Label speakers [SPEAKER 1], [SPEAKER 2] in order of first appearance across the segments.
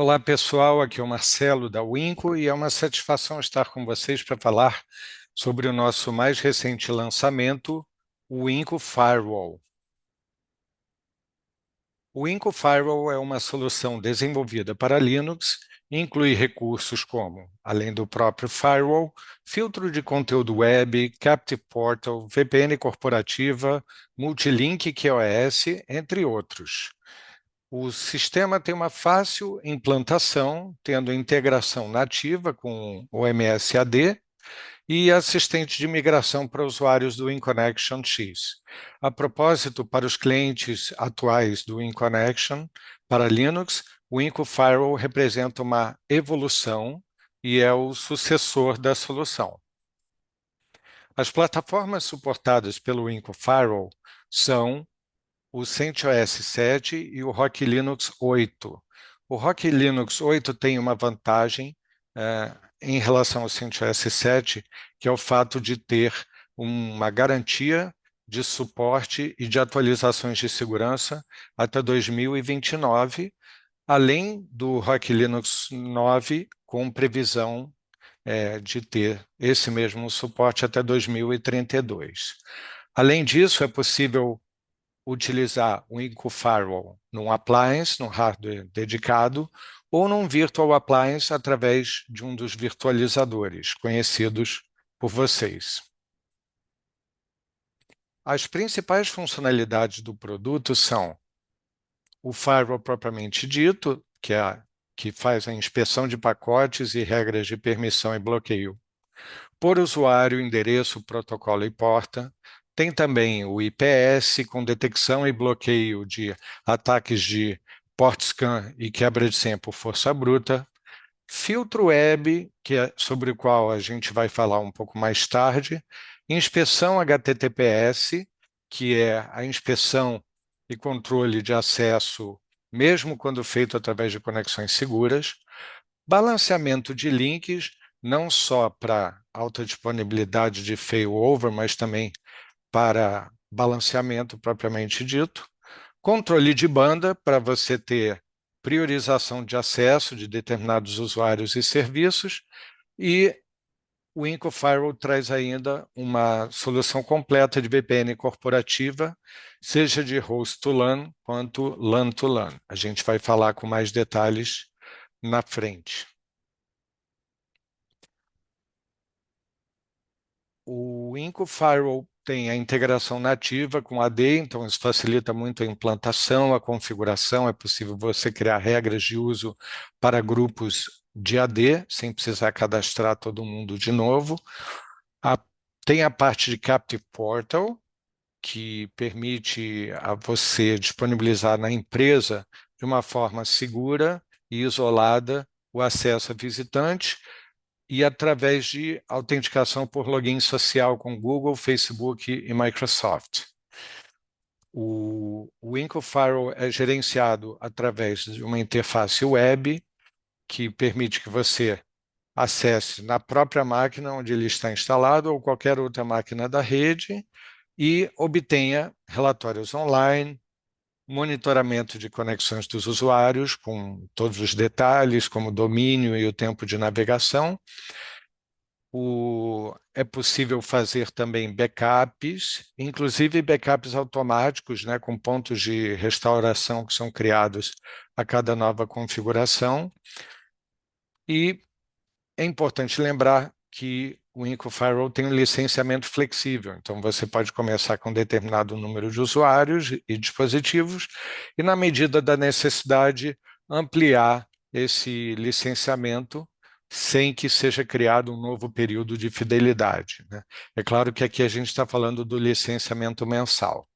[SPEAKER 1] Olá pessoal, aqui é o Marcelo da Winco e é uma satisfação estar com vocês para falar sobre o nosso mais recente lançamento, o Winco Firewall. O Winco Firewall é uma solução desenvolvida para Linux e inclui recursos como, além do próprio firewall, filtro de conteúdo web, Captive Portal, VPN corporativa, Multilink QoS, entre outros. O sistema tem uma fácil implantação, tendo integração nativa com o MSAD e assistente de migração para usuários do WinConnection X. A propósito, para os clientes atuais do WinConnection, para Linux, o Winco Firewall representa uma evolução e é o sucessor da solução. As plataformas suportadas pelo Winco Firewall são o CentOS 7 e o Rock Linux 8. O Rock Linux 8 tem uma vantagem em relação ao CentOS 7, que é o fato de ter uma garantia de suporte e de atualizações de segurança até 2029, além do Rock Linux 9 com previsão de ter esse mesmo suporte até 2032. Além disso, é possível utilizar o Winco Firewall num appliance, num hardware dedicado, ou num virtual appliance através de um dos virtualizadores conhecidos por vocês. As principais funcionalidades do produto são o firewall propriamente dito, que faz a inspeção de pacotes e regras de permissão e bloqueio por usuário, endereço, protocolo e porta. Tem também o IPS, com detecção e bloqueio de ataques de port scan e quebra de senha por força bruta. Filtro web, sobre o qual a gente vai falar um pouco mais tarde. Inspeção HTTPS, que é a inspeção e controle de acesso, mesmo quando feito através de conexões seguras. Balanceamento de links, não só para alta disponibilidade de failover, mas também para balanceamento propriamente dito. Controle de banda, para você ter priorização de acesso de determinados usuários e serviços. E o Winco Firewall traz ainda uma solução completa de VPN corporativa, seja de host to LAN quanto LAN to LAN. A gente vai falar com mais detalhes na frente. O Winco Firewall tem a integração nativa com AD, então isso facilita muito a implantação, a configuração. É possível você criar regras de uso para grupos de AD, sem precisar cadastrar todo mundo de novo. Tem a parte de Captive Portal, que permite a você disponibilizar na empresa de uma forma segura e isolada o acesso a visitante, e através de autenticação por login social com Google, Facebook e Microsoft. O Winco Firewall é gerenciado através de uma interface web que permite que você acesse na própria máquina onde ele está instalado ou qualquer outra máquina da rede e obtenha relatórios online, monitoramento de conexões dos usuários com todos os detalhes, como o domínio e o tempo de navegação. É possível fazer também backups, inclusive backups automáticos, né, com pontos de restauração que são criados a cada nova configuração. E é importante lembrar que o Winco Firewall tem um licenciamento flexível, então você pode começar com um determinado número de usuários e dispositivos, e na medida da necessidade, ampliar esse licenciamento sem que seja criado um novo período de fidelidade, né? É claro que aqui a gente está falando do licenciamento mensal.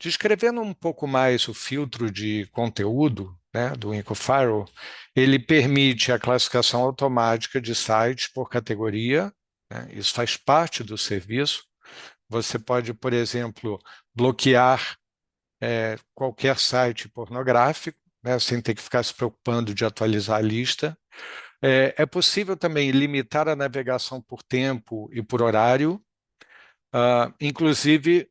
[SPEAKER 1] Descrevendo um pouco mais o filtro de conteúdo, né, do Winco Firewall, ele permite a classificação automática de sites por categoria, né, isso faz parte do serviço. Você pode, por exemplo, bloquear qualquer site pornográfico, né, sem ter que ficar se preocupando de atualizar a lista. É possível também limitar a navegação por tempo e por horário, inclusive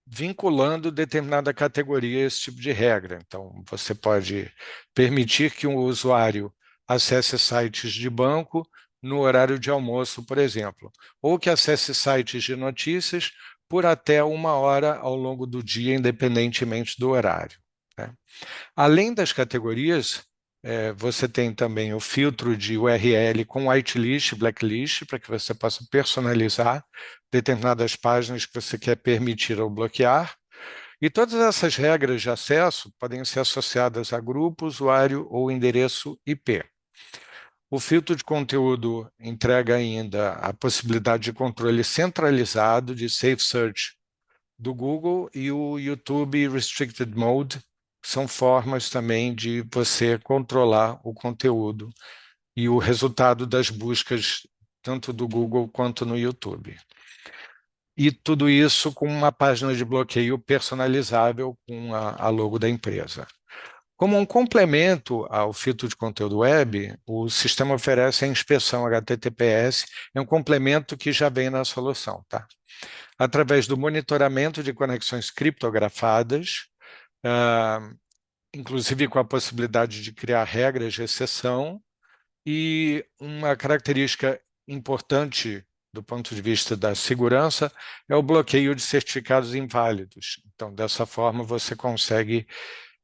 [SPEAKER 1] vinculando determinada categoria a esse tipo de regra. Então, você pode permitir que um usuário acesse sites de banco no horário de almoço, por exemplo, ou que acesse sites de notícias por até 1 hora ao longo do dia, independentemente do horário, né? Além das categorias, você tem também o filtro de URL com whitelist e blacklist, para que você possa personalizar determinadas páginas que você quer permitir ou bloquear. E todas essas regras de acesso podem ser associadas a grupo, usuário ou endereço IP. O filtro de conteúdo entrega ainda a possibilidade de controle centralizado de Safe Search do Google, e o YouTube Restricted Mode são formas também de você controlar o conteúdo e o resultado das buscas tanto do Google quanto no YouTube. E tudo isso com uma página de bloqueio personalizável com a logo da empresa. Como um complemento ao filtro de conteúdo web, o sistema oferece a inspeção HTTPS, é um complemento que já vem na solução, tá? Através do monitoramento de conexões criptografadas, inclusive com a possibilidade de criar regras de exceção, e uma característica importante do ponto de vista da segurança é o bloqueio de certificados inválidos. Então, dessa forma, você consegue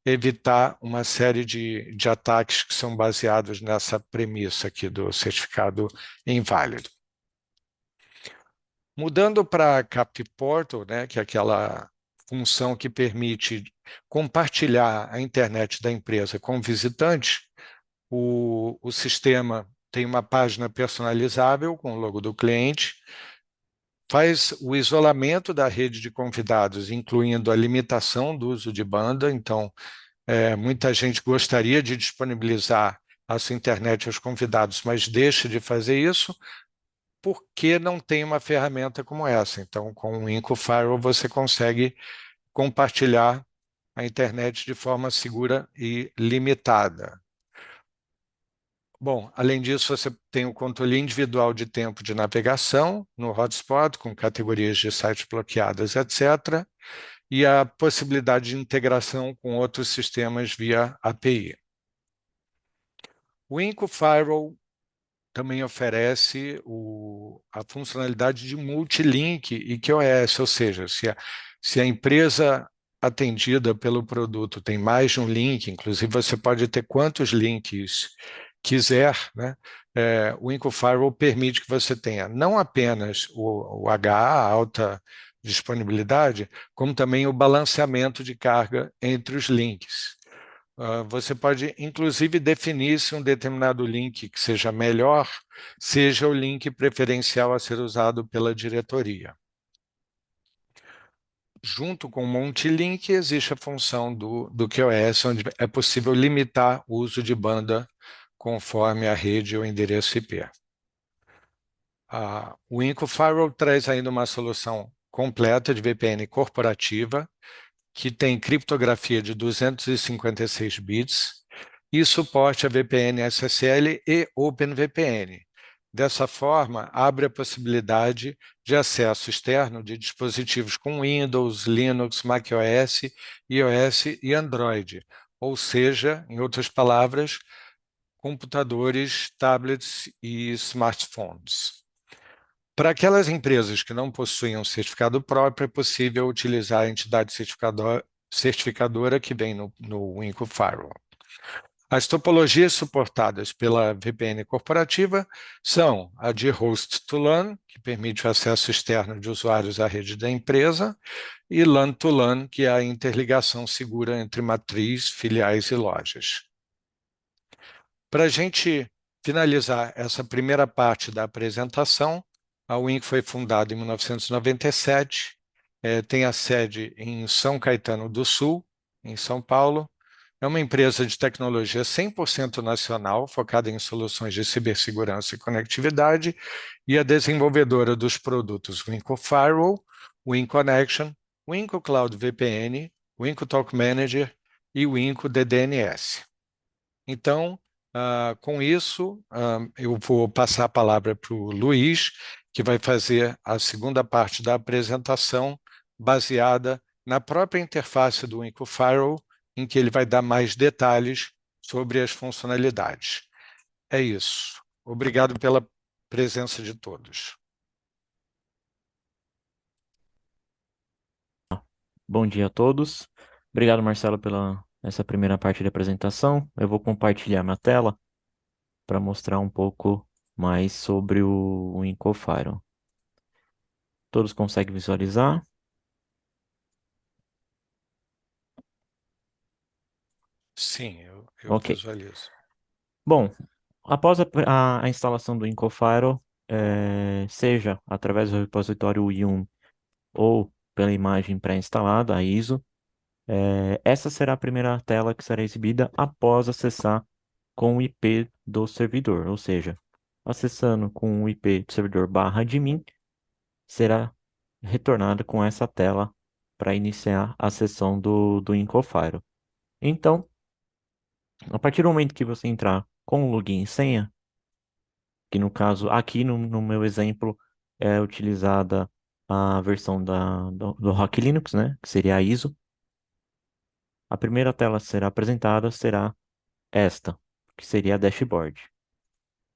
[SPEAKER 1] evitar uma série de ataques que são baseados nessa premissa aqui do certificado inválido. Mudando para a Captive Portal, né, que é aquela função que permite compartilhar a internet da empresa com visitantes, o sistema tem uma página personalizável com o logo do cliente, faz o isolamento da rede de convidados, incluindo a limitação do uso de banda. Então, muita gente gostaria de disponibilizar a sua internet aos convidados, mas deixa de fazer isso porque não tem uma ferramenta como essa. Então, com o Inco Firewall, você consegue compartilhar a internet de forma segura e limitada. Bom, além disso, você tem o controle individual de tempo de navegação no hotspot, com categorias de sites bloqueadas, etc., e a possibilidade de integração com outros sistemas via API. O Inco Firewall também oferece a funcionalidade de multilink e QoS, ou seja, se a empresa atendida pelo produto tem mais de um link, inclusive você pode ter quantos links quiser, né? O Inco Firewall permite que você tenha não apenas o HA, alta disponibilidade, como também o balanceamento de carga entre os links. Você pode, inclusive, definir se um determinado link que seja melhor, seja o link preferencial a ser usado pela diretoria. Junto com o multilink, existe a função do QoS, onde é possível limitar o uso de banda conforme a rede ou endereço IP. O Inco Firewall traz ainda uma solução completa de VPN corporativa, que tem criptografia de 256 bits e suporte a VPN SSL e OpenVPN. Dessa forma, abre a possibilidade de acesso externo de dispositivos com Windows, Linux, macOS, iOS e Android, ou seja, em outras palavras, computadores, tablets e smartphones. Para aquelas empresas que não possuem um certificado próprio, é possível utilizar a entidade certificadora que vem no Winco Firewall. As topologias suportadas pela VPN corporativa são a de Host to LAN, que permite o acesso externo de usuários à rede da empresa, e LAN to LAN, que é a interligação segura entre matriz, filiais e lojas. Para a gente finalizar essa primeira parte da apresentação, a Wink foi fundada em 1997, tem a sede em São Caetano do Sul, em São Paulo. É uma empresa de tecnologia 100% nacional, focada em soluções de cibersegurança e conectividade, e a desenvolvedora dos produtos Winco Firewall, Win Connection, Winco Cloud VPN, Winco Talk Manager e Winco DDNS. Então, com isso, eu vou passar a palavra para o Luiz, que vai fazer a segunda parte da apresentação baseada na própria interface do IncoFirewall, em que ele vai dar mais detalhes sobre as funcionalidades. É isso. Obrigado pela presença de todos.
[SPEAKER 2] Bom dia a todos. Obrigado, Marcelo, pela essa primeira parte da apresentação. Eu vou compartilhar minha tela para mostrar um pouco mais sobre o IncoFire. Todos conseguem visualizar?
[SPEAKER 1] Sim, eu
[SPEAKER 2] Ok.
[SPEAKER 1] visualizo.
[SPEAKER 2] Bom, após a instalação do IncoFire, seja através do repositório YUM ou pela imagem pré-instalada, a ISO, essa será a primeira tela que será exibida após acessar com o IP do servidor, ou seja, acessando com o IP do servidor /admin, será retornado com essa tela para iniciar a sessão do IncoFire. Então, a partir do momento que você entrar com o login e senha, que no caso, aqui no meu exemplo, é utilizada a versão do Rock Linux, né, que seria a ISO, a primeira tela a ser apresentada será esta, que seria a dashboard.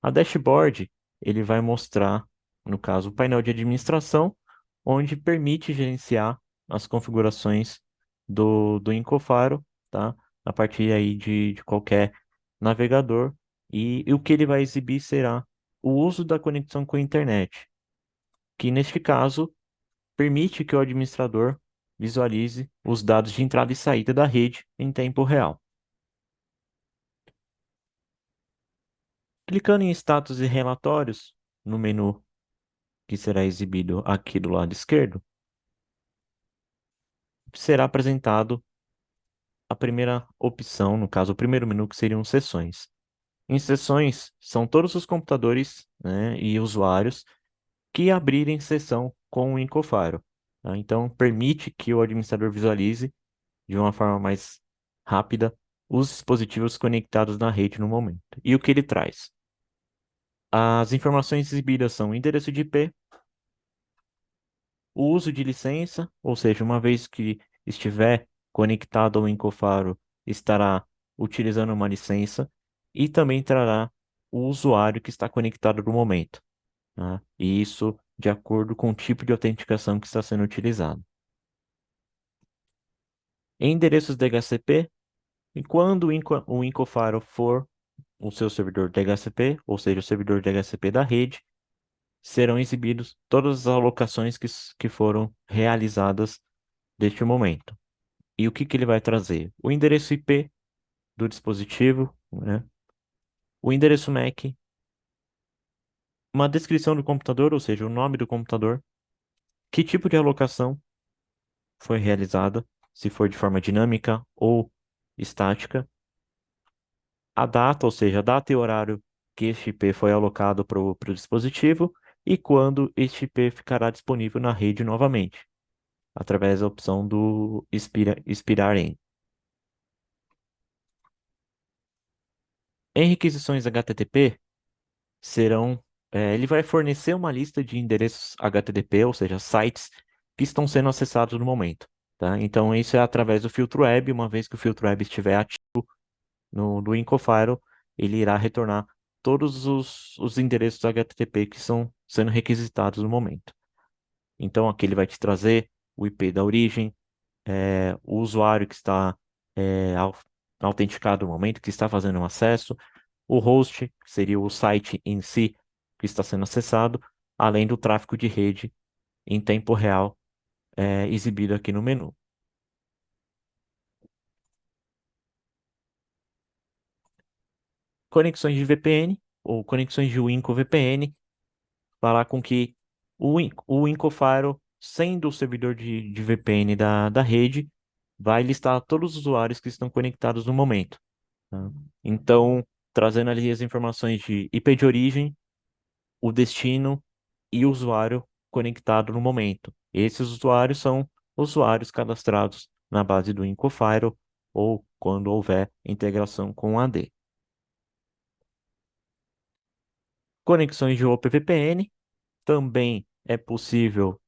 [SPEAKER 2] A dashboard, ele vai mostrar, no caso, o painel de administração, onde permite gerenciar as configurações do Incofaro, tá? A partir aí de qualquer navegador. E o que ele vai exibir será o uso da conexão com a internet, que neste caso permite que o administrador visualize os dados de entrada e saída da rede em tempo real. Clicando em status e relatórios, no menu que será exibido aqui do lado esquerdo, será apresentado a primeira opção, no caso, o primeiro menu, que seriam sessões. Em sessões, são todos os computadores, né, e usuários que abrirem sessão com o Incofaro. Tá? Então, permite que o administrador visualize de uma forma mais rápida os dispositivos conectados na rede no momento. E o que ele traz? As informações exibidas são endereço de IP, o uso de licença, ou seja, uma vez que estiver conectado ao Incofaro, estará utilizando uma licença e também trará o usuário que está conectado no momento, tá? E isso de acordo com o tipo de autenticação que está sendo utilizado. Em endereços DHCP, e quando o Incofaro for o seu servidor DHCP, ou seja, o servidor DHCP da rede, serão exibidos todas as alocações que foram realizadas deste momento. E o que ele vai trazer? O endereço IP do dispositivo, né? O endereço MAC, uma descrição do computador, ou seja, o nome do computador, que tipo de alocação foi realizada, se for de forma dinâmica ou estática, a data, ou seja, a data e horário que este IP foi alocado para o dispositivo e quando este IP ficará disponível na rede novamente, através da opção do expirar em. Em requisições HTTP, ele vai fornecer uma lista de endereços HTTP, ou seja, sites que estão sendo acessados no momento, tá? Então, isso é através do filtro web. Uma vez que o filtro web estiver ativo no Incofile, ele irá retornar todos os endereços HTTP que estão sendo requisitados no momento. Então, aqui ele vai te trazer o IP da origem, o usuário que está autenticado no momento, que está fazendo um acesso, o host, que seria o site em si que está sendo acessado, além do tráfego de rede em tempo real, exibido aqui no menu. Conexões de VPN ou conexões de Winco VPN, fará com que o Incofire, sendo o servidor de VPN da rede, vai listar todos os usuários que estão conectados no momento, tá? Então, trazendo ali as informações de IP de origem, o destino e o usuário conectado no momento. Esses usuários são usuários cadastrados na base do Incofire ou quando houver integração com o AD. Conexões de OpenVPN também é possível,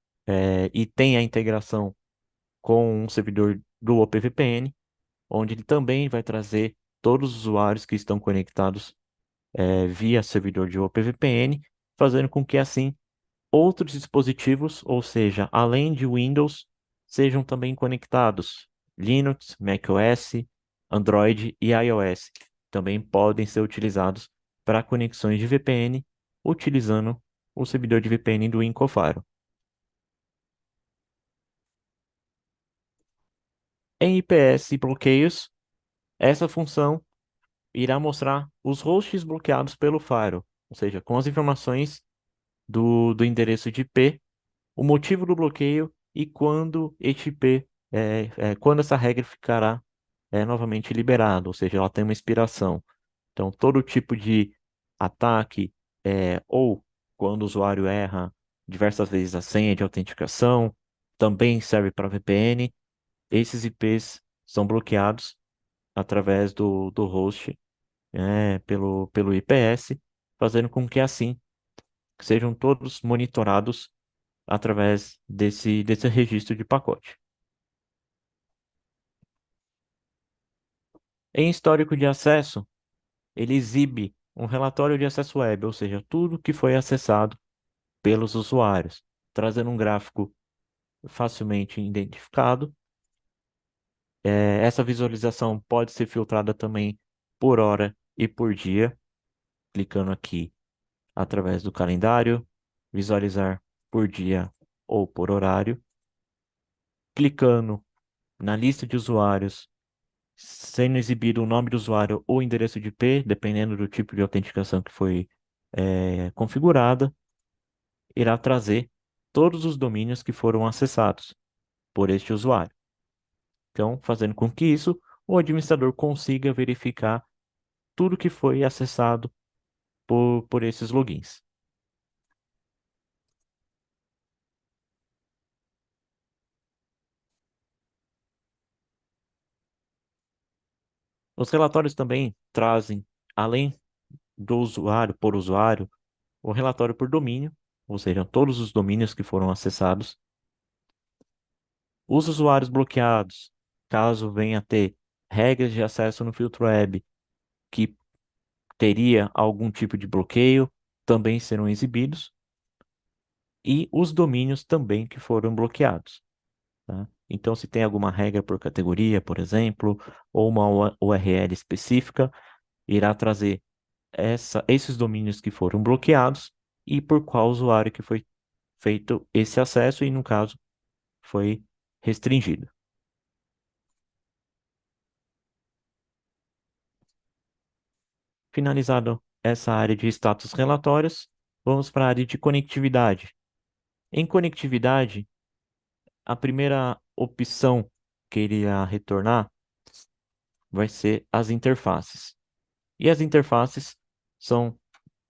[SPEAKER 2] e tem a integração com um servidor do OpenVPN, onde ele também vai trazer todos os usuários que estão conectados via servidor de OpenVPN, fazendo com que assim outros dispositivos, ou seja, além de Windows, sejam também conectados. Linux, macOS, Android e iOS também podem ser utilizados para conexões de VPN utilizando o servidor de VPN do Incofaro. Em IPS bloqueios, essa função irá mostrar os hosts bloqueados pelo Firewall, ou seja, com as informações do endereço de IP, o motivo do bloqueio e quando este IP, quando essa regra ficará novamente liberada, ou seja, ela tem uma expiração. Então, todo tipo de ataque ou quando o usuário erra diversas vezes a senha de autenticação, também serve para VPN. Esses IPs são bloqueados através do host, pelo IPS, fazendo com que assim sejam todos monitorados através desse registro de pacote. Em histórico de acesso, ele exibe um relatório de acesso web, ou seja, tudo que foi acessado pelos usuários, trazendo um gráfico facilmente identificado. Essa visualização pode ser filtrada também por hora e por dia, clicando aqui através do calendário, visualizar por dia ou por horário, clicando na lista de usuários, sendo exibido o nome do usuário ou endereço de IP, dependendo do tipo de autenticação que foi configurada, irá trazer todos os domínios que foram acessados por este usuário. Então, fazendo com que isso, o administrador consiga verificar tudo que foi acessado por esses logins. Os relatórios também trazem, além do usuário por usuário, o relatório por domínio, ou seja, todos os domínios que foram acessados, os usuários bloqueados, caso venha a ter regras de acesso no filtro web que teria algum tipo de bloqueio, também serão exibidos, e os domínios também que foram bloqueados. Tá? Então, se tem alguma regra por categoria, por exemplo, ou uma URL específica, irá trazer esses domínios que foram bloqueados e por qual usuário que foi feito esse acesso e, no caso, foi restringido. Finalizado essa área de status relatórios, vamos para a área de conectividade. Em conectividade, a primeira opção que ele irá retornar vai ser as interfaces. E as interfaces são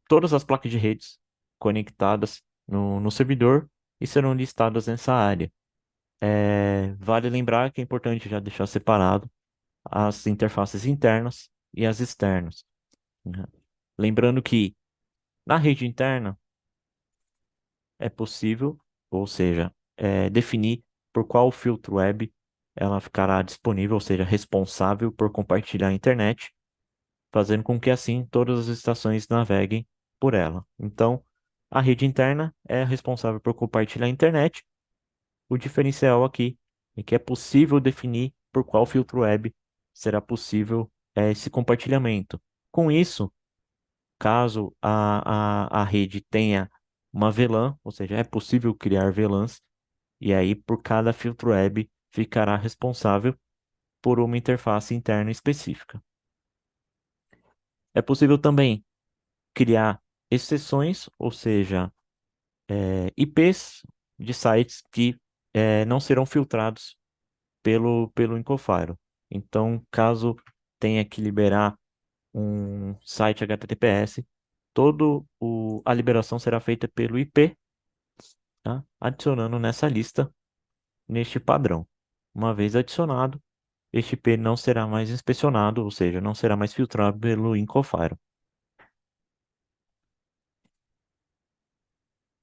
[SPEAKER 2] todas as placas de redes conectadas no servidor e serão listadas nessa área. Vale lembrar que é importante já deixar separado as interfaces internas e as externas, né? Lembrando que na rede interna é possível, ou seja, definir por qual filtro web ela ficará disponível, ou seja, responsável por compartilhar a internet, fazendo com que assim todas as estações naveguem por ela. Então, a rede interna é responsável por compartilhar a internet. O diferencial aqui é que é possível definir por qual filtro web será possível esse compartilhamento. Com isso, caso a rede tenha uma VLAN, ou seja, é possível criar VLANs, e aí por cada filtro web ficará responsável por uma interface interna específica. É possível também criar exceções, ou seja, IPs de sites que não serão filtrados pelo Incofire. Então, caso tenha que liberar um site HTTPS, a liberação será feita pelo IP, tá? Adicionando nessa lista, neste padrão. Uma vez adicionado, este IP não será mais inspecionado, ou seja, não será mais filtrado pelo Incofire.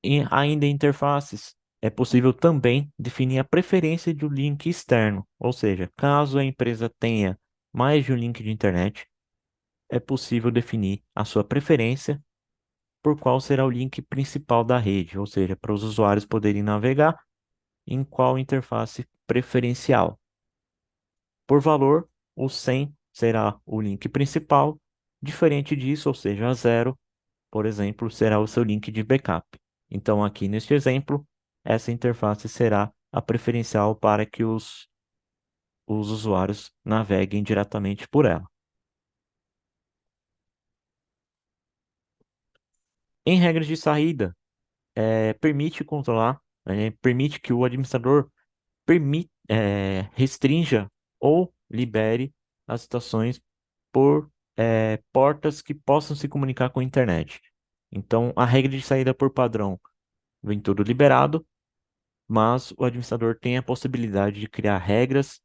[SPEAKER 2] E ainda em interfaces, é possível também definir a preferência de um link externo, ou seja, caso a empresa tenha mais de um link de internet, é possível definir a sua preferência por qual será o link principal da rede, ou seja, para os usuários poderem navegar em qual interface preferencial. Por valor, o 100 será o link principal, diferente disso, ou seja, a 0, por exemplo, será o seu link de backup. Então, aqui neste exemplo, essa interface será a preferencial para que os usuários naveguem diretamente por ela. Em regras de saída, permite controlar, permite que o administrador restrinja ou libere as situações por portas que possam se comunicar com a internet. Então, a regra de saída por padrão vem tudo liberado, mas o administrador tem a possibilidade de criar regras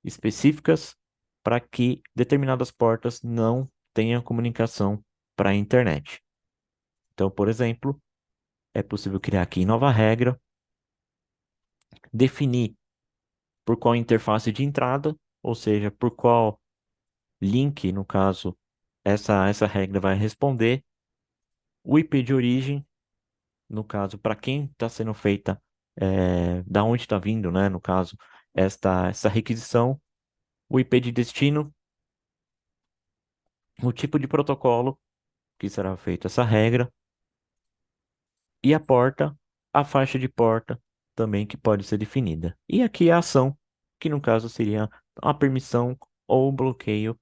[SPEAKER 2] específicas para que determinadas portas não tenham comunicação para a internet. Então, por exemplo, é possível criar aqui nova regra, definir por qual interface de entrada, ou seja, por qual link, no caso, essa regra vai responder, o IP de origem, no caso, para quem está sendo feita, da onde está vindo, né, no caso, essa requisição, o IP de destino, o tipo de protocolo que será feita essa regra, e a porta, a faixa de porta também que pode ser definida. E aqui a ação, que no caso seria a permissão ou o bloqueio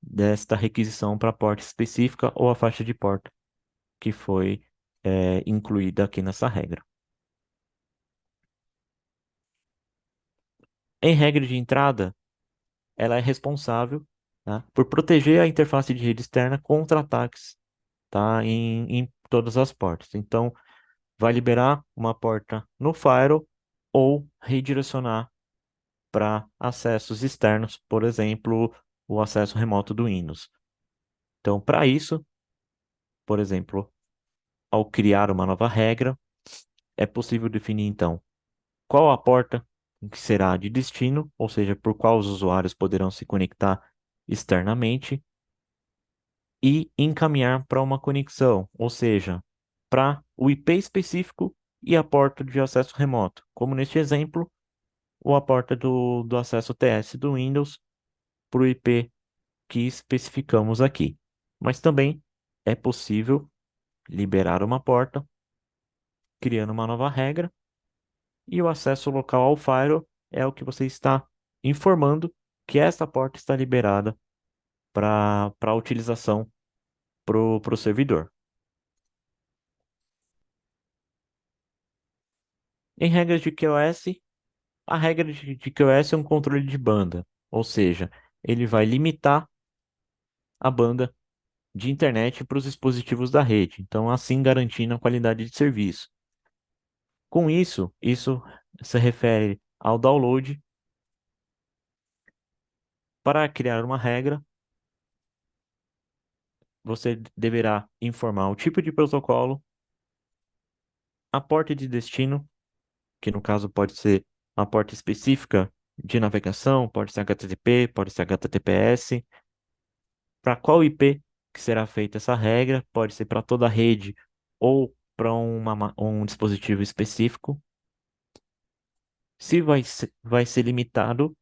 [SPEAKER 2] desta requisição para a porta específica ou a faixa de porta que foi incluída aqui nessa regra. Em regra de entrada, ela é responsável, tá, por proteger a interface de rede externa contra ataques, tá, em todas as portas. Então, vai liberar uma porta no firewall ou redirecionar para acessos externos, por exemplo, o acesso remoto do Windows. Então, para isso, por exemplo, ao criar uma nova regra, é possível definir então qual a porta que será de destino, ou seja, por qual os usuários poderão se conectar externamente, e encaminhar para uma conexão, ou seja, para o IP específico e a porta de acesso remoto, como neste exemplo, ou a porta do acesso TS do Windows para o IP que especificamos aqui. Mas também é possível liberar uma porta, criando uma nova regra, e o acesso local ao firewall é o que você está informando que essa porta está liberada para utilização para o servidor. Em regras de QoS, a regra de QoS é um controle de banda, ou seja, ele vai limitar a banda de internet para os dispositivos da rede, então assim garantindo a qualidade de serviço. Com isso se refere ao download. Para criar uma regra, você deverá informar o tipo de protocolo, a porta de destino, que no caso pode ser uma porta específica de navegação, pode ser HTTP, pode ser HTTPS, para qual IP que será feita essa regra, pode ser para toda a rede ou para um dispositivo específico. Se vai ser limitado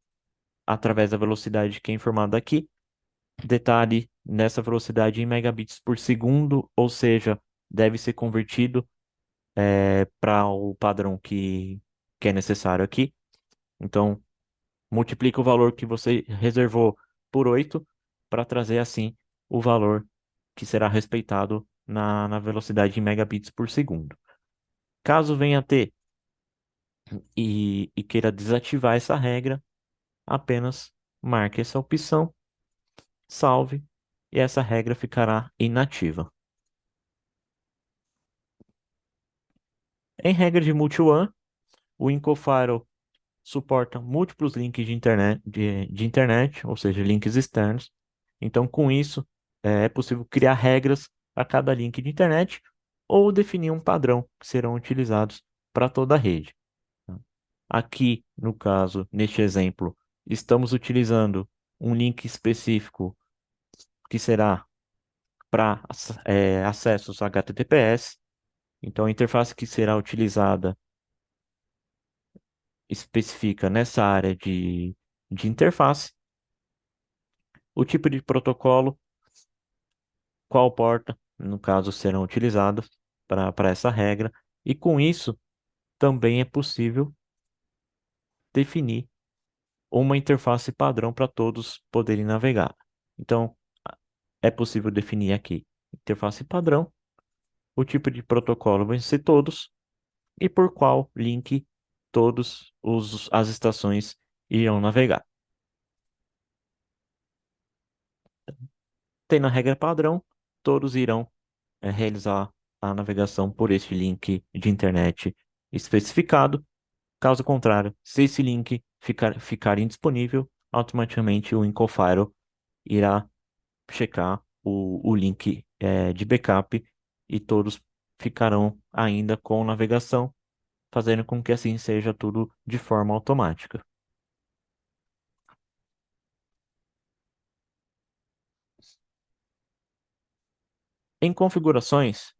[SPEAKER 2] através da velocidade que é informada aqui, detalhe nessa velocidade em megabits por segundo, ou seja, deve ser convertido para o padrão que é necessário aqui. Então, multiplica o valor que você reservou por 8 para trazer assim o valor que será respeitado na velocidade em megabits por segundo. Caso venha a ter e queira desativar essa regra, apenas marque essa opção, salve, e essa regra ficará inativa. Em regra de multi-WAN, o Incofire suporta múltiplos links de internet, ou seja, links externos. Então, com isso, é possível criar regras a cada link de internet ou definir um padrão que serão utilizados para toda a rede. Aqui, no caso, neste exemplo, estamos utilizando um link específico que será para acessos HTTPS. Então, a interface que será utilizada especifica nessa área de interface, o tipo de protocolo, qual porta, no caso, serão utilizadas para essa regra, e com isso também é possível definir uma interface padrão para todos poderem navegar. Então, é possível definir aqui interface padrão, o tipo de protocolo vai ser todos, e por qual link todos as estações irão navegar. Tem na regra padrão, todos irão realizar a navegação por este link de internet especificado. Caso contrário, se esse link ficar indisponível, automaticamente o Incofile irá checar o link de backup e todos ficarão ainda com navegação, fazendo com que assim seja tudo de forma automática. Em configurações,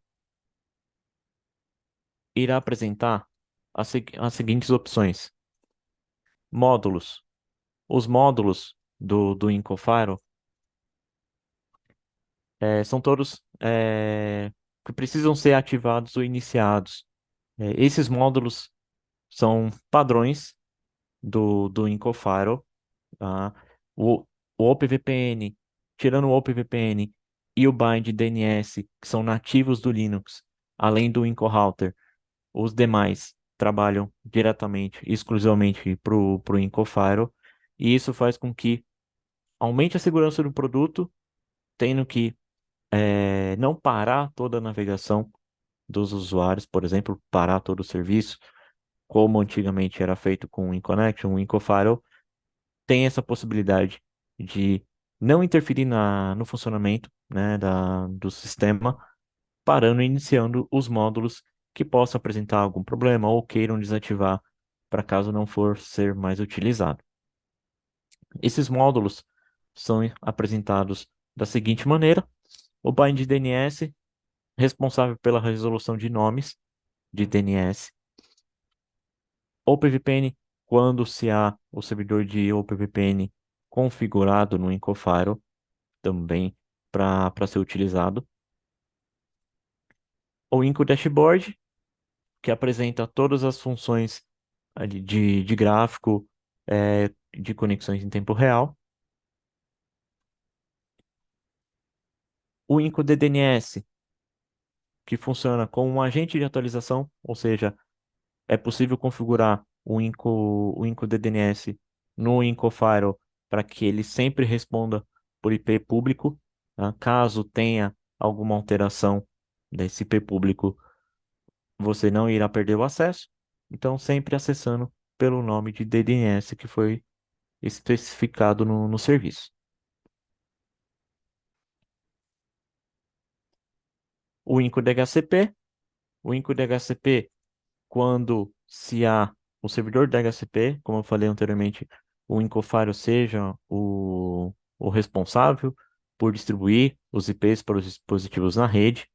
[SPEAKER 2] irá apresentar as seguintes opções. Módulos. Os módulos do Incofire são todos que precisam ser ativados ou iniciados. Esses módulos são padrões do Incofire, tá? O, o OpenVPN, tirando o OpenVPN e o Bind DNS, que são nativos do Linux, além do IncoRouter, os demais trabalham diretamente, exclusivamente para o Incofire, e isso faz com que aumente a segurança do produto, tendo que não parar toda a navegação dos usuários, por exemplo, parar todo o serviço, como antigamente era feito com o InConnection, o Incofire tem essa possibilidade de não interferir no funcionamento, né, do sistema, parando e iniciando os módulos que possam apresentar algum problema ou queiram desativar para caso não for ser mais utilizado. Esses módulos são apresentados da seguinte maneira: o bind DNS, responsável pela resolução de nomes de DNS. OpenVPN, quando se há o servidor de OpenVPN configurado no Incofire, também para ser utilizado. O Inco Dashboard, que apresenta todas as funções ali de gráfico, de conexões em tempo real. O Inco DDNS, que funciona como um agente de atualização, ou seja, é possível configurar o Inco DDNS no Incofire para que ele sempre responda por IP público, tá? Caso tenha alguma alteração desse IP público, você não irá perder o acesso. Então, sempre acessando pelo nome de DNS que foi especificado no serviço. O Inco DHCP. O Inco DHCP, quando se há o servidor DHCP, como eu falei anteriormente, o Incofire seja o responsável por distribuir os IPs para os dispositivos na rede.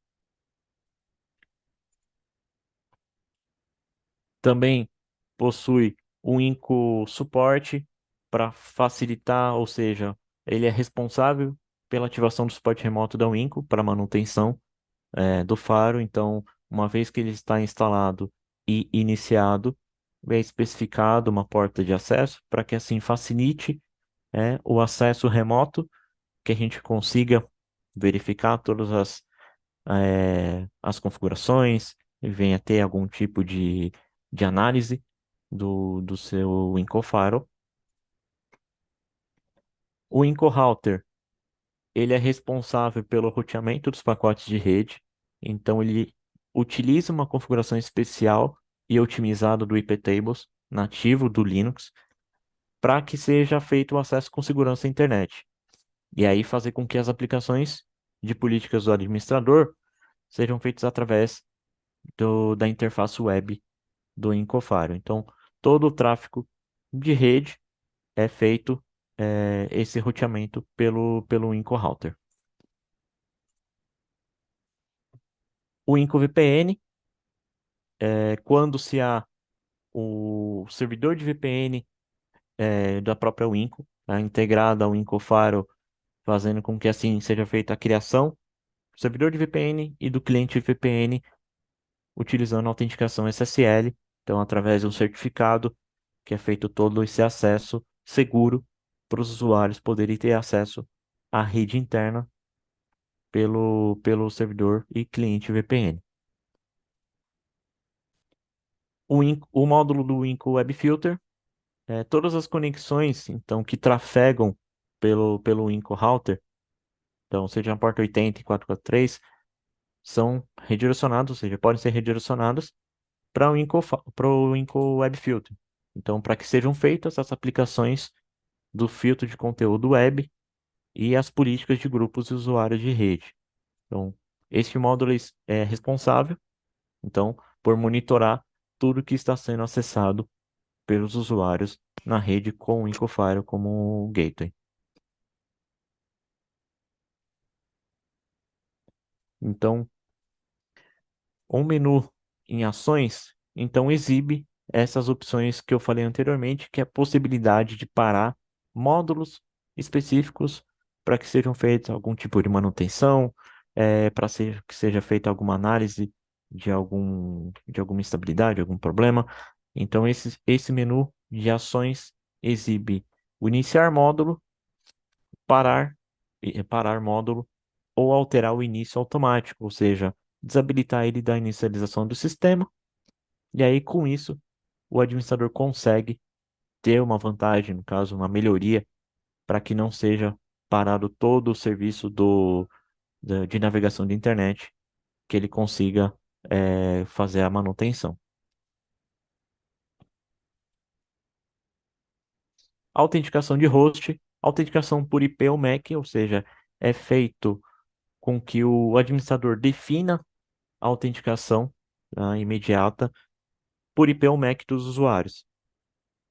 [SPEAKER 2] Também possui um Inco suporte para facilitar, ou seja, ele é responsável pela ativação do suporte remoto da Winco para manutenção do Faro. Então, uma vez que ele está instalado e iniciado, é especificado uma porta de acesso para que assim facilite o acesso remoto, que a gente consiga verificar todas as configurações e venha ter algum tipo de análise do seu IncoFire. O IncoRouter, ele é responsável pelo roteamento dos pacotes de rede, então ele utiliza uma configuração especial e otimizada do iptables nativo do Linux para que seja feito o acesso com segurança à internet. E aí fazer com que as aplicações de políticas do administrador sejam feitas através da interface web do Incofire. Então, todo o tráfego de rede é feito esse roteamento pelo Inco Router. O Inco VPN, quando se há o servidor de VPN da própria Winco, tá, integrado ao Winco Firewall, fazendo com que assim seja feita a criação do servidor de VPN e do cliente VPN, utilizando a autenticação SSL, então através de um certificado que é feito todo esse acesso seguro para os usuários poderem ter acesso à rede interna pelo servidor e cliente VPN. O módulo do Winco Web Filter, todas as conexões então que trafegam pelo Winco Router, então seja na porta 80 e 443, são redirecionados, ou seja, podem ser redirecionados para o Winco Web Filter. Então, para que sejam feitas as aplicações do filtro de conteúdo web e as políticas de grupos e usuários de rede. Então, este módulo é responsável, então, por monitorar tudo que está sendo acessado pelos usuários na rede com o Incofire como gateway. Então, o menu em ações, então, exibe essas opções que eu falei anteriormente, que é a possibilidade de parar módulos específicos para que sejam feitos algum tipo de manutenção, para que seja feita alguma análise de alguma instabilidade, algum problema. Então, esse menu de ações exibe o iniciar módulo, parar módulo ou alterar o início automático, ou seja, desabilitar ele da inicialização do sistema. E aí, com isso, o administrador consegue ter uma vantagem, no caso, uma melhoria, para que não seja parado todo o serviço de navegação de internet, que ele consiga fazer a manutenção. Autenticação de host, autenticação por IP ou MAC, ou seja, é feito com que o administrador defina a autenticação imediata por IP ou MAC dos usuários.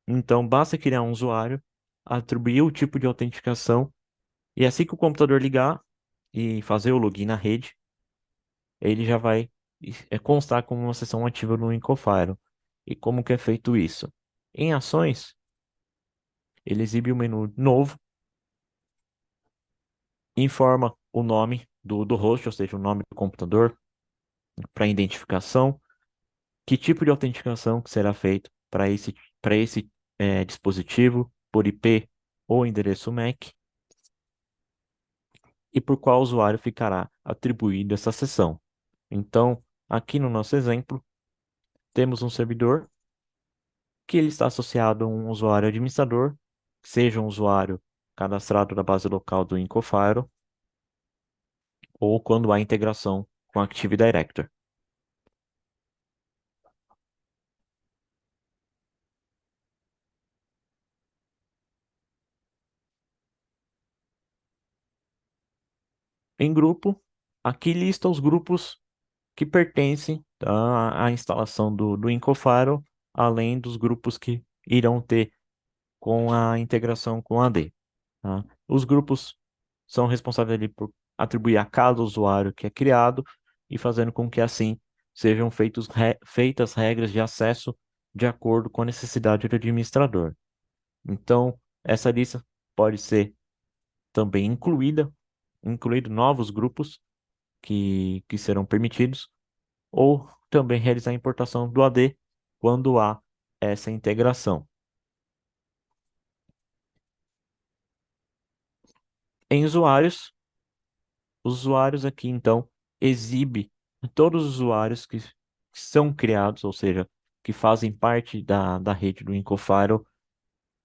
[SPEAKER 2] Então, basta criar um usuário, atribuir o tipo de autenticação, e assim que o computador ligar e fazer o login na rede, ele já vai constar como uma sessão ativa no Incofire. E como que é feito isso? Em ações, ele exibe um menu novo, informa o nome do host, ou seja, o nome do computador, para identificação, que tipo de autenticação que será feito para esse dispositivo, por IP ou endereço MAC, e por qual usuário ficará atribuída essa sessão. Então, aqui no nosso exemplo, temos um servidor que ele está associado a um usuário administrador, seja um usuário cadastrado na base local do Incofire, ou quando há integração com Active Directory. Em grupo, aqui lista os grupos que pertencem à instalação do Incofire, além dos grupos que irão ter com a integração com a AD. Tá? Os grupos são responsáveis ali por atribuir a cada usuário que é criado e fazendo com que assim sejam feitas regras de acesso de acordo com a necessidade do administrador. Então, essa lista pode ser também incluído novos grupos que serão permitidos, ou também realizar a importação do AD quando há essa integração. Em usuários, os usuários aqui, então, exibe todos os usuários que são criados, ou seja, que fazem parte da rede do Incofire,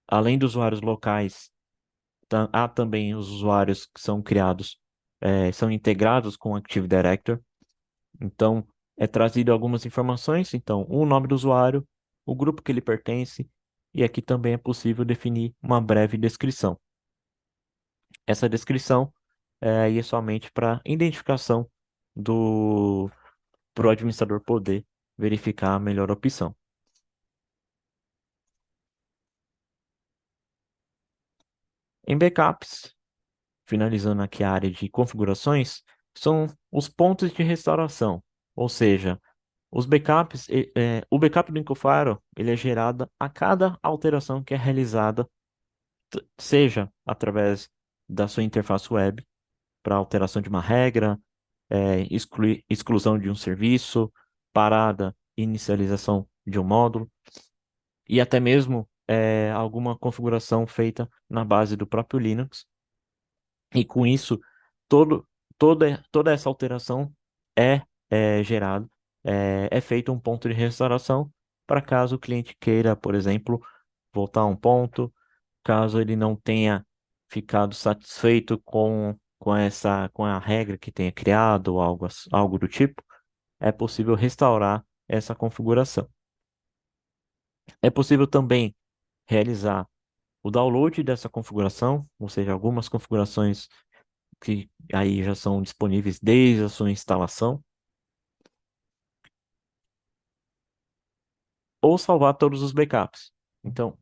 [SPEAKER 2] além dos usuários locais, há também os usuários que são criados, são integrados com o Active Directory. Então, é trazido algumas informações, então, o nome do usuário, o grupo que ele pertence, e aqui também é possível definir uma breve descrição. Essa descrição aí é somente para identificação para o administrador poder verificar a melhor opção. Em backups, finalizando aqui a área de configurações, são os pontos de restauração, ou seja, os backups, o backup do Incofire, ele é gerado a cada alteração que é realizada, seja através da sua interface web, para alteração de uma regra, exclusão de um serviço, parada, inicialização de um módulo, e até mesmo alguma configuração feita na base do próprio Linux. E com isso, todo, toda essa alteração é gerada, é feito um ponto de restauração para caso o cliente queira, por exemplo, voltar a um ponto, caso ele não tenha ficado satisfeito com a regra que tenha criado ou algo do tipo, é possível restaurar essa configuração. É possível também realizar o download dessa configuração, ou seja, algumas configurações que aí já são disponíveis desde a sua instalação, ou salvar todos os backups. Então,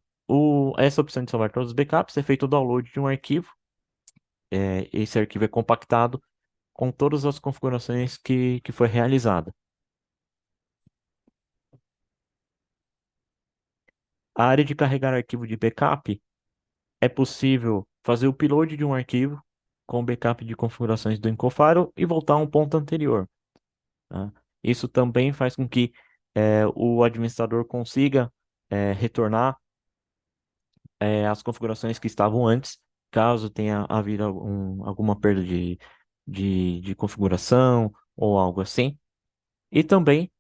[SPEAKER 2] essa opção de salvar todos os backups é feito o download de um arquivo. Esse arquivo é compactado com todas as configurações que foi realizada. A área de carregar arquivo de backup é possível fazer o upload de um arquivo com backup de configurações do Incofire e voltar a um ponto anterior. Tá? Isso também faz com que o administrador consiga retornar as configurações que estavam antes, caso tenha havido alguma perda de configuração ou algo assim. E também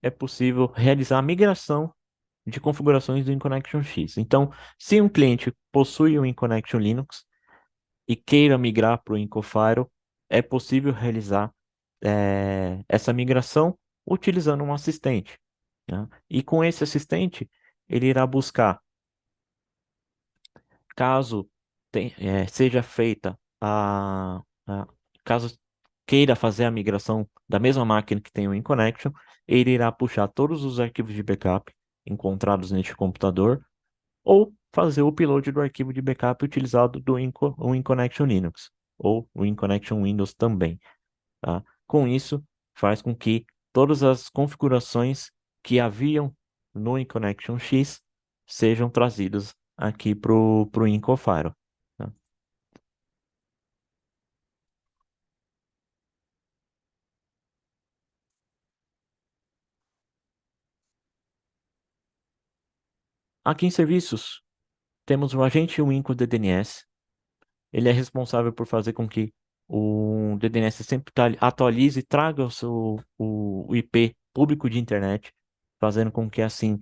[SPEAKER 2] é possível realizar a migração de configurações do InConnection X. Então, se um cliente possui o InConnection Linux e queira migrar para o Incofire, é possível realizar essa migração utilizando um assistente. Né? E com esse assistente, ele irá buscar, caso seja feita caso queira fazer a migração da mesma máquina que tem o InConnection, ele irá puxar todos os arquivos de backup encontrados neste computador ou fazer o upload do arquivo de backup utilizado do o InConnection Linux ou o InConnection Windows também. Tá? Com isso, faz com que todas as configurações que haviam no InConnection X sejam trazidas aqui para o Incofire. Tá? Aqui em serviços, temos o agente Winco DDNS. Ele é responsável por fazer com que o DDNS sempre atualize e traga o IP público de internet, fazendo com que assim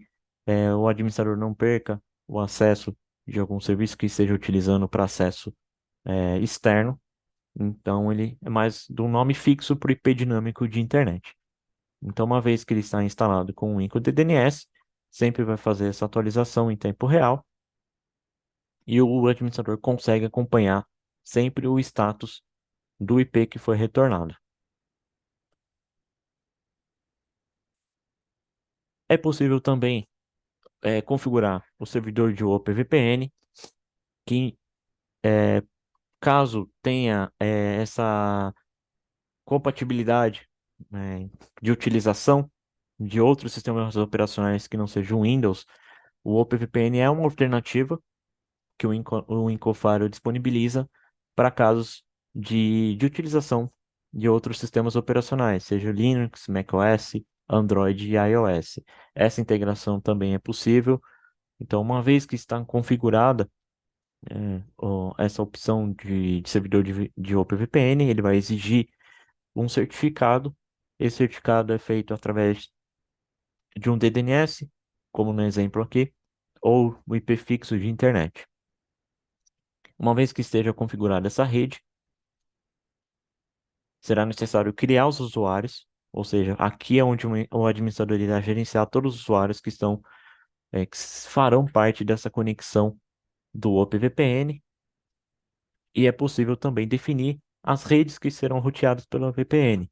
[SPEAKER 2] o administrador não perca o acesso de algum serviço que esteja utilizando para acesso externo. Então, ele é mais do nome fixo para o IP dinâmico de internet. Então, uma vez que ele está instalado com o Winco DNS, sempre vai fazer essa atualização em tempo real e o administrador consegue acompanhar sempre o status do IP que foi retornado. É possível também configurar o servidor de OpenVPN, que caso tenha essa compatibilidade de utilização de outros sistemas operacionais que não sejam Windows, o OpenVPN é uma alternativa que o Incofire disponibiliza para casos de utilização de outros sistemas operacionais, seja Linux, macOS, Android e iOS. Essa integração também é possível. Então, uma vez que está configurada essa opção de servidor de OpenVPN, ele vai exigir um certificado. Esse certificado é feito através de um DNS, como no exemplo aqui, ou o IP fixo de internet. Uma vez que esteja configurada essa rede, será necessário criar os usuários, ou seja, aqui é onde o administrador irá gerenciar todos os usuários que farão parte dessa conexão do OpenVPN, e é possível também definir as redes que serão roteadas pela VPN.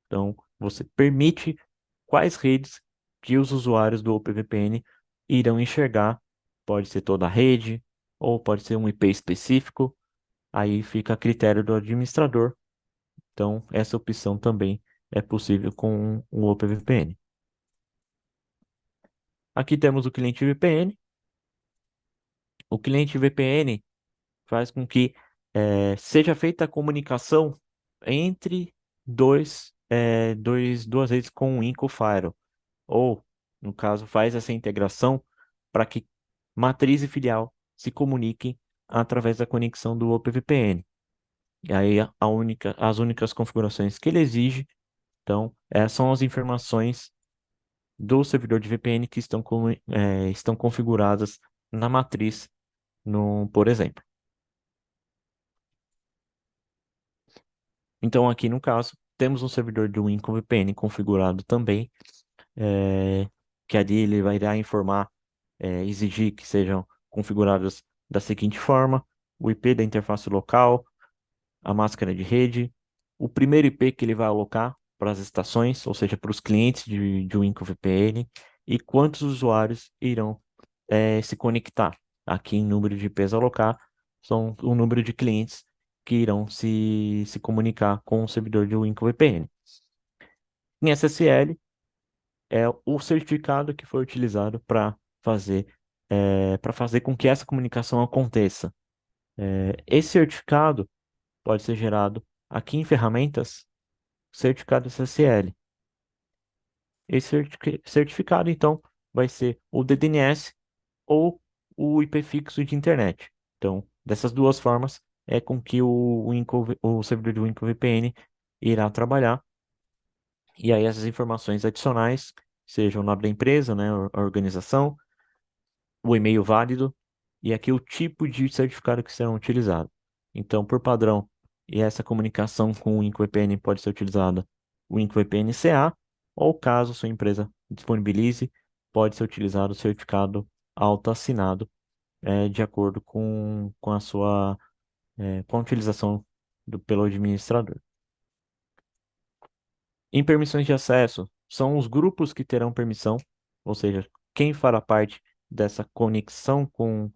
[SPEAKER 2] Então, você permite quais redes que os usuários do OpenVPN irão enxergar. Pode ser toda a rede, ou pode ser um IP específico, aí fica a critério do administrador. Então, essa opção também é possível com o OpenVPN. Aqui temos o cliente VPN. O cliente VPN faz com que seja feita a comunicação entre duas redes com o Incofire, ou, no caso, faz essa integração para que matriz e filial se comuniquem através da conexão do OpenVPN. E aí as únicas configurações que ele exige, então, são as informações do servidor de VPN que estão configuradas na matriz, por exemplo. Então, aqui no caso, temos um servidor de Win com VPN configurado também, eh, que ali ele vai irá informar, exigir que sejam configuradas da seguinte forma: o IP da interface local, a máscara de rede, o primeiro IP que ele vai alocar para as estações, ou seja, para os clientes de Win com VPN, e quantos usuários irão se conectar. Aqui em número de IPs a alocar, são o número de clientes que irão se comunicar com o servidor de Winco VPN. Em SSL, é o certificado que foi utilizado para fazer com que essa comunicação aconteça. Esse certificado pode ser gerado aqui em ferramentas, certificado SSL. Esse certificado, então, vai ser o DDNS ou o IP fixo de internet. Então, dessas duas formas, é com que o servidor do Winco VPN irá trabalhar. E aí essas informações adicionais, sejam o nome da empresa, né, a organização, o e-mail válido e aqui o tipo de certificado que serão utilizados. Então, por padrão, e essa comunicação com o Winco VPN pode ser utilizada o Winco VPN CA, ou caso sua empresa disponibilize, pode ser utilizado o certificado autoassinado de acordo com com a utilização pelo administrador. Em permissões de acesso, são os grupos que terão permissão, ou seja, quem fará parte dessa conexão com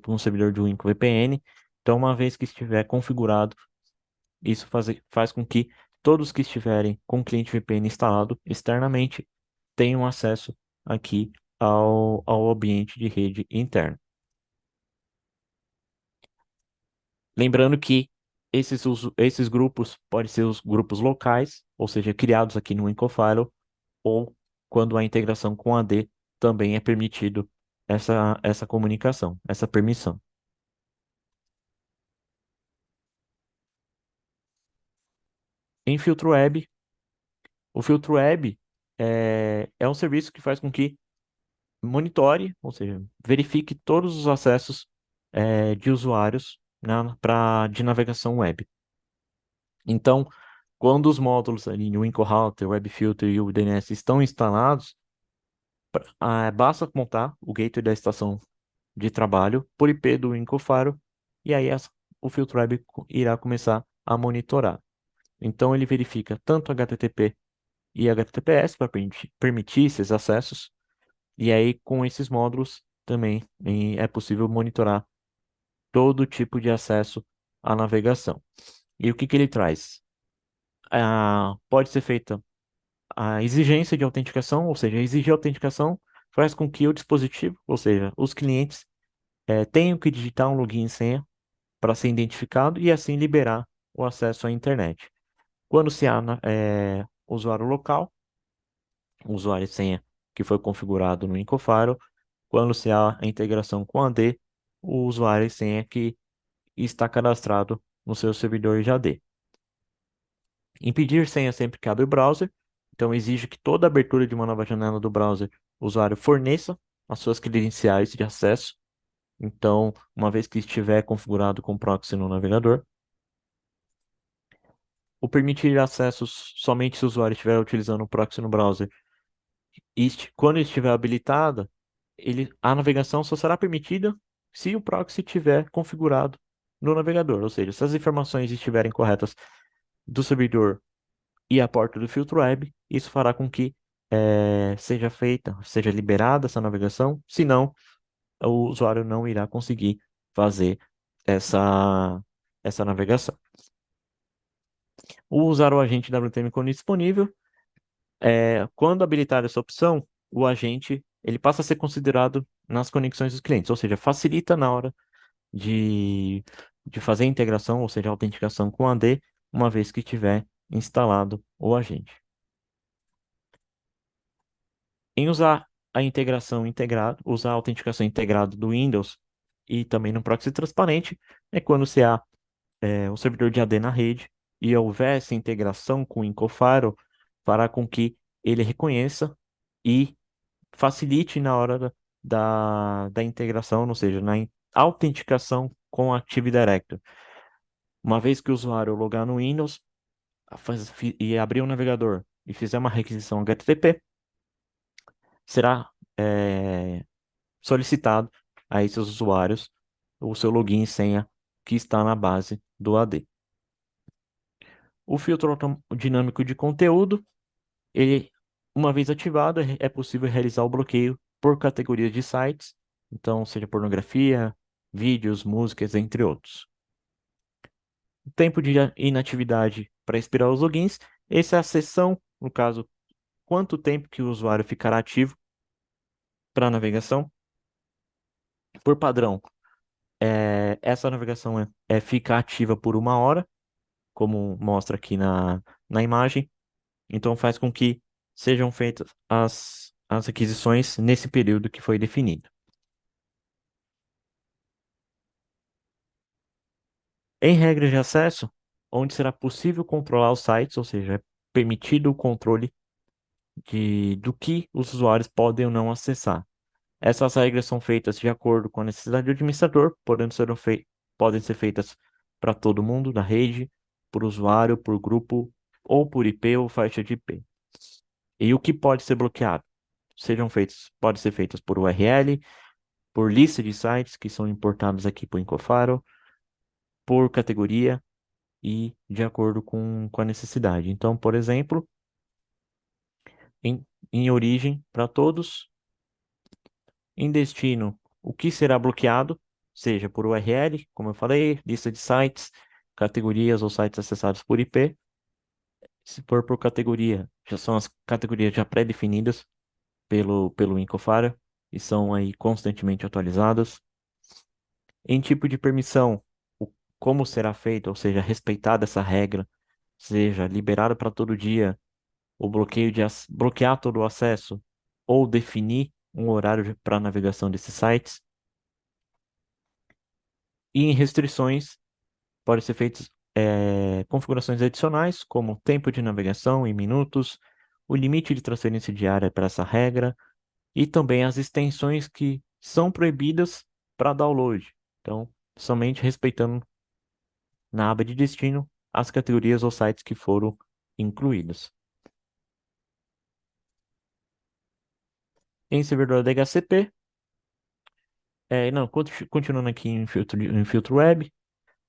[SPEAKER 2] o servidor de Winco VPN. Então, uma vez que estiver configurado, isso faz com que todos que estiverem com o cliente VPN instalado externamente tenham acesso aqui ao ambiente de rede interno. Lembrando que esses grupos podem ser os grupos locais, ou seja, criados aqui no Incofile, ou quando a integração com a AD também é permitido essa comunicação, essa permissão. Em filtro web, o filtro web é um serviço que faz com que monitore, ou seja, verifique todos os acessos de usuários de navegação web. Então, quando os módulos ali, o IncoRouter, o WebFilter e o DNS estão instalados, basta montar o gateway da estação de trabalho por IP do Incofire e aí o filtro web irá começar a monitorar. Então, ele verifica tanto HTTP e HTTPS para permitir esses acessos, e aí com esses módulos também é possível monitorar todo tipo de acesso à navegação. E o que ele traz? Pode ser feita a exigência de autenticação, ou seja, exigir autenticação faz com que o dispositivo, ou seja, os clientes, tenham que digitar um login e senha para ser identificado e assim liberar o acesso à internet. Quando se há usuário local, usuário e senha que foi configurado no Incofire, quando se há a integração com a AD, o usuário e senha que está cadastrado no seu servidor de AD. Impedir senha sempre que abre o browser, então exige que toda abertura de uma nova janela do browser, o usuário forneça as suas credenciais de acesso. Então, uma vez que estiver configurado com proxy no navegador, o permitir acessos somente se o usuário estiver utilizando o proxy no browser. E quando estiver habilitada, a navegação só será permitida se o proxy estiver configurado no navegador. Ou seja, se as informações estiverem corretas do servidor e a porta do filtro web, isso fará com que seja liberada essa navegação, senão o usuário não irá conseguir fazer essa, essa navegação. Usar o agente WTM quando disponível. Quando habilitar essa opção, o agente ele passa a ser considerado nas conexões dos clientes, ou seja, facilita na hora de, de fazer a integração, ou seja, a autenticação com a AD, uma vez que tiver instalado o agente. Em usar a integração integrada, usar a autenticação integrada do Windows e também no proxy transparente, é quando se há um servidor de AD na rede e houver essa integração com o Incofire, fará com que ele reconheça e facilite na hora da integração, ou seja, autenticação com a Active Directory. Uma vez que o usuário logar no Windows e abrir o navegador e fizer uma requisição HTTP, será solicitado a esses usuários o seu login e senha que está na base do AD. O filtro dinâmico de conteúdo, ele, uma vez ativado, é possível realizar o bloqueio por categorias de sites, então seja pornografia, vídeos, músicas, entre outros. O tempo de inatividade para expirar os logins, essa é a sessão, no caso, quanto tempo que o usuário ficará ativo para a navegação. Por padrão, essa navegação fica ativa por 1 hora, como mostra aqui na imagem. Então faz com que sejam feitas as aquisições nesse período que foi definido. Em regras de acesso, onde será possível controlar os sites, ou seja, é permitido o controle do que os usuários podem ou não acessar. Essas regras são feitas de acordo com a necessidade do administrador, podem ser feitas para todo mundo da rede, por usuário, por grupo, ou por IP ou faixa de IP. E o que pode ser bloqueado? Pode ser feitas por URL, por lista de sites que são importados aqui para o Incofaro, por categoria e de acordo com a necessidade. Então, por exemplo, em origem para todos, em destino, o que será bloqueado, seja por URL, como eu falei, lista de sites, categorias ou sites acessados por IP. Se for por categoria, já são as categorias já pré-definidas pelo Incofaro e são aí constantemente atualizadas. Em tipo de permissão, como será feito, ou seja, respeitada essa regra, seja liberado para todo dia o bloqueio bloquear todo o acesso ou definir um horário para navegação desses sites. E em restrições, podem ser feitas configurações adicionais, como tempo de navegação em minutos, o limite de transferência diária para essa regra, e também as extensões que são proibidas para download. Então, somente respeitando na aba de destino as categorias ou sites que foram incluídos. Em servidor DHCP, não, continuando aqui em filtro web,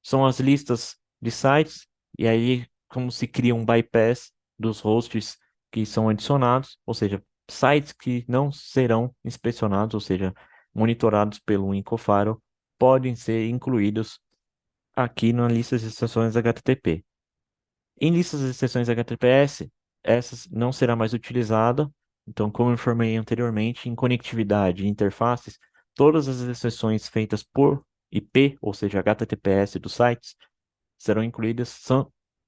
[SPEAKER 2] são as listas de sites, e aí como se cria um bypass dos hosts que são adicionados, ou seja, sites que não serão inspecionados, ou seja, monitorados pelo Incofaro, podem ser incluídos aqui na lista de extensões HTTP. Em listas de extensões HTTPS, essas não será mais utilizada. Então, como eu informei anteriormente, em conectividade e interfaces, todas as exceções feitas por IP, ou seja, HTTPS dos sites, serão incluídas,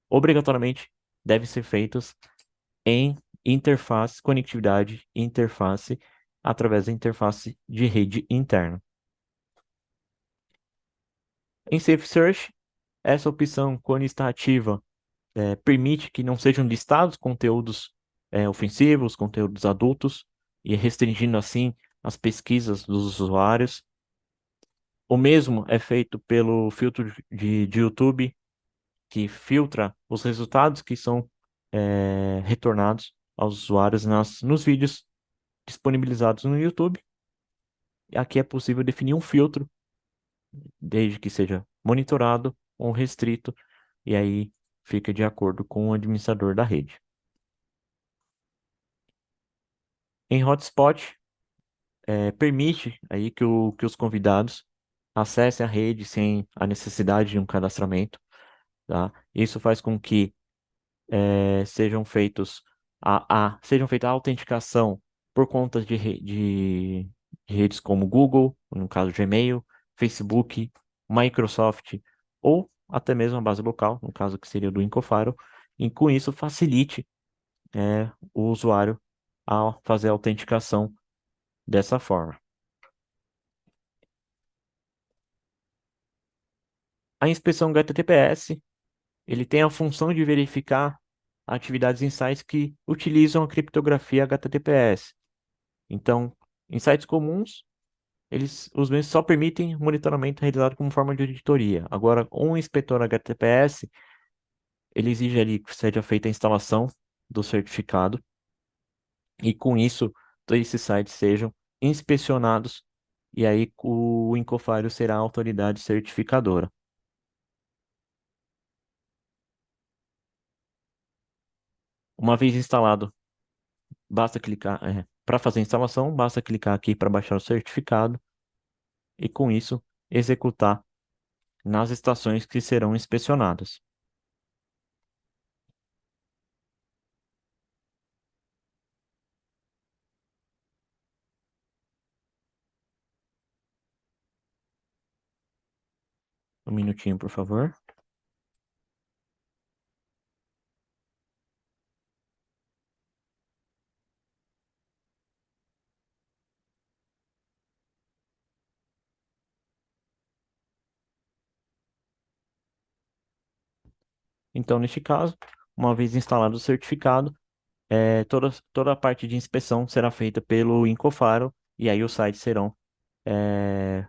[SPEAKER 2] obrigatoriamente devem ser feitas em interface, conectividade e interface através da interface de rede interna. Em Safe Search, essa opção, quando está ativa, permite que não sejam listados conteúdos ofensivos, conteúdos adultos, e restringindo assim as pesquisas dos usuários. O mesmo é feito pelo filtro de YouTube, que filtra os resultados que são retornados aos usuários nos vídeos disponibilizados no YouTube. E aqui é possível definir um filtro, desde que seja monitorado ou restrito, e aí fica de acordo com o administrador da rede. Em hotspot, permite aí que os convidados acesse a rede sem a necessidade de um cadastramento, tá? Isso faz com que sejam feita a autenticação por contas de redes como Google, no caso Gmail, Facebook, Microsoft ou até mesmo a base local, no caso que seria do Incofaro, e com isso facilite o usuário a fazer a autenticação dessa forma. A inspeção HTTPS, ele tem a função de verificar atividades em sites que utilizam a criptografia HTTPS. Então, em sites comuns, os mesmos só permitem monitoramento realizado como forma de auditoria. Agora, um inspetor HTTPS, ele exige ali que seja feita a instalação do certificado e com isso todos esses sites sejam inspecionados e aí o Incofário será a autoridade certificadora. Uma vez instalado, basta clicar, para fazer a instalação, basta clicar aqui para baixar o certificado e com isso executar nas estações que serão inspecionadas. Um minutinho, por favor. Então, neste caso, uma vez instalado o certificado, toda a parte de inspeção será feita pelo Incofaro e aí os sites é,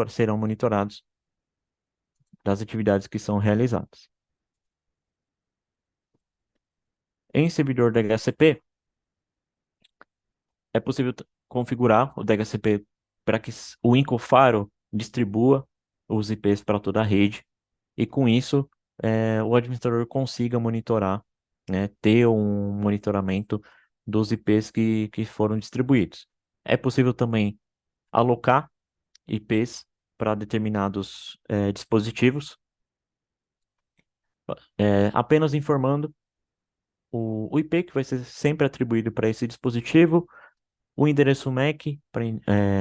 [SPEAKER 2] serão monitorados das atividades que são realizadas. Em servidor DHCP, é possível configurar o DHCP para que o Incofaro distribua os IPs para toda a rede e com isso o administrador consiga monitorar, né, ter um monitoramento dos IPs que foram distribuídos. É possível também alocar IPs para determinados dispositivos, apenas informando o IP que vai ser sempre atribuído para esse dispositivo, o endereço MAC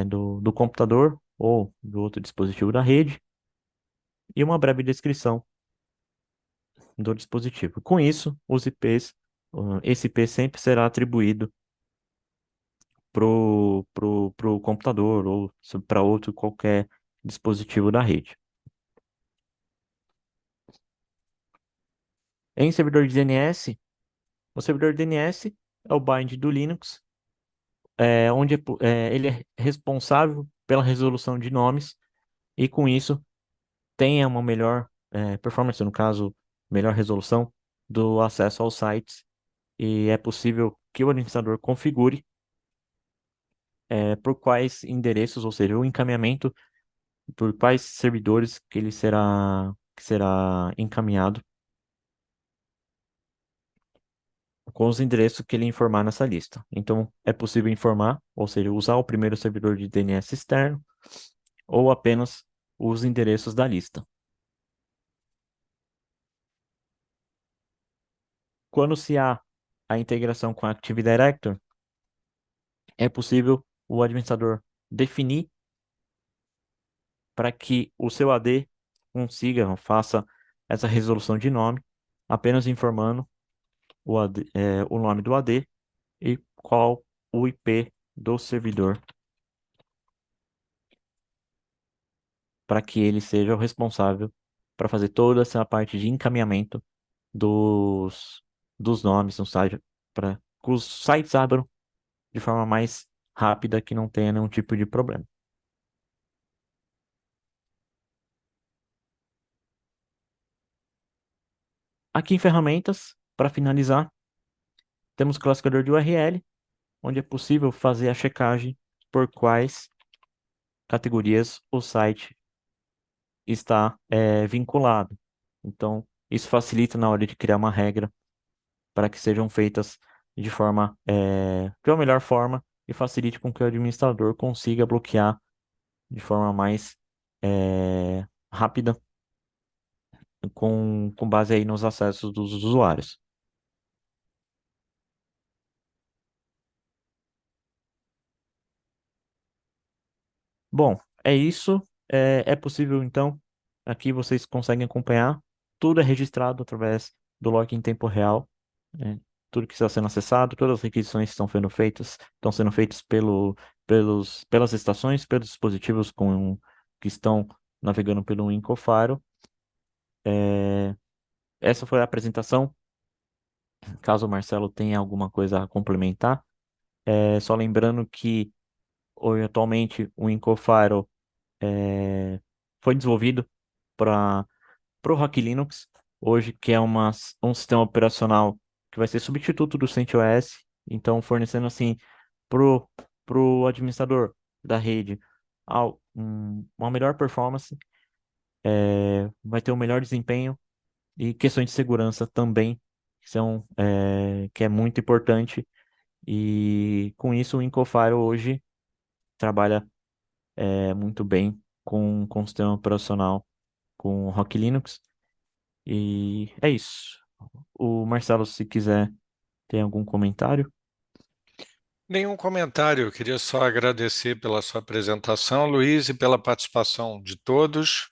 [SPEAKER 2] do computador ou do outro dispositivo da rede e uma breve descrição do dispositivo. Com isso, esse IP sempre será atribuído pro computador ou para outro qualquer dispositivo da rede. Em servidor de DNS, o servidor de DNS é o bind do Linux, onde ele é responsável pela resolução de nomes e com isso tenha uma melhor performance, no caso, melhor resolução do acesso aos sites e é possível que o administrador configure por quais endereços, ou seja, o encaminhamento por quais servidores que será encaminhado com os endereços que ele informar nessa lista. Então, é possível informar, ou seja, usar o primeiro servidor de DNS externo ou apenas os endereços da lista. Quando se há a integração com a Active Directory, é possível o administrador definir para que o seu AD faça essa resolução de nome, apenas informando o nome do AD e qual o IP do servidor para que ele seja o responsável para fazer toda essa parte de encaminhamento dos, dos nomes no site, para que os sites abram de forma mais rápida, que não tenha nenhum tipo de problema. Aqui em ferramentas, para finalizar, temos o classificador de URL, onde é possível fazer a checagem por quais categorias o site está vinculado. Então, isso facilita na hora de criar uma regra para que sejam feitas de uma melhor forma e facilite com que o administrador consiga bloquear de forma mais rápida, com base aí nos acessos dos usuários. Bom, é isso. É possível, então, aqui vocês conseguem acompanhar. Tudo é registrado através do log em tempo real, né? Tudo que está sendo acessado, todas as requisições que estão sendo feitas pelas estações, pelos dispositivos que estão navegando pelo Incofaro. É, essa foi a apresentação. Caso o Marcelo tenha alguma coisa a complementar, só lembrando que hoje, atualmente, o Incofaro foi desenvolvido para o Rock Linux, hoje, que é um sistema operacional que vai ser substituto do CentOS, então fornecendo assim pro, pro administrador da rede uma melhor performance, vai ter um melhor desempenho e questões de segurança também, que é muito importante. E com isso o Incofire hoje trabalha muito bem com o sistema operacional com o Rock Linux. E é isso. O Marcelo, se quiser, tem algum comentário?
[SPEAKER 1] Nenhum comentário, eu queria só agradecer pela sua apresentação, Luiz, e pela participação de todos.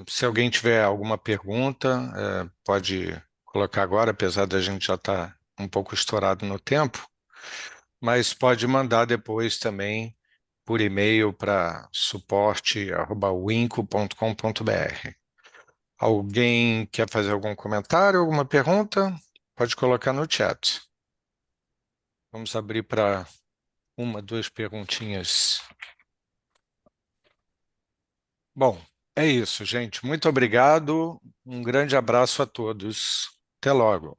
[SPEAKER 1] Se alguém tiver alguma pergunta, pode colocar agora, apesar da gente já estar um pouco estourado no tempo, mas pode mandar depois também por e-mail para suporte@winco.com.br. Alguém quer fazer algum comentário, alguma pergunta? Pode colocar no chat. Vamos abrir para uma, duas perguntinhas. Bom, é isso, gente. Muito obrigado. Um grande abraço a todos. Até logo.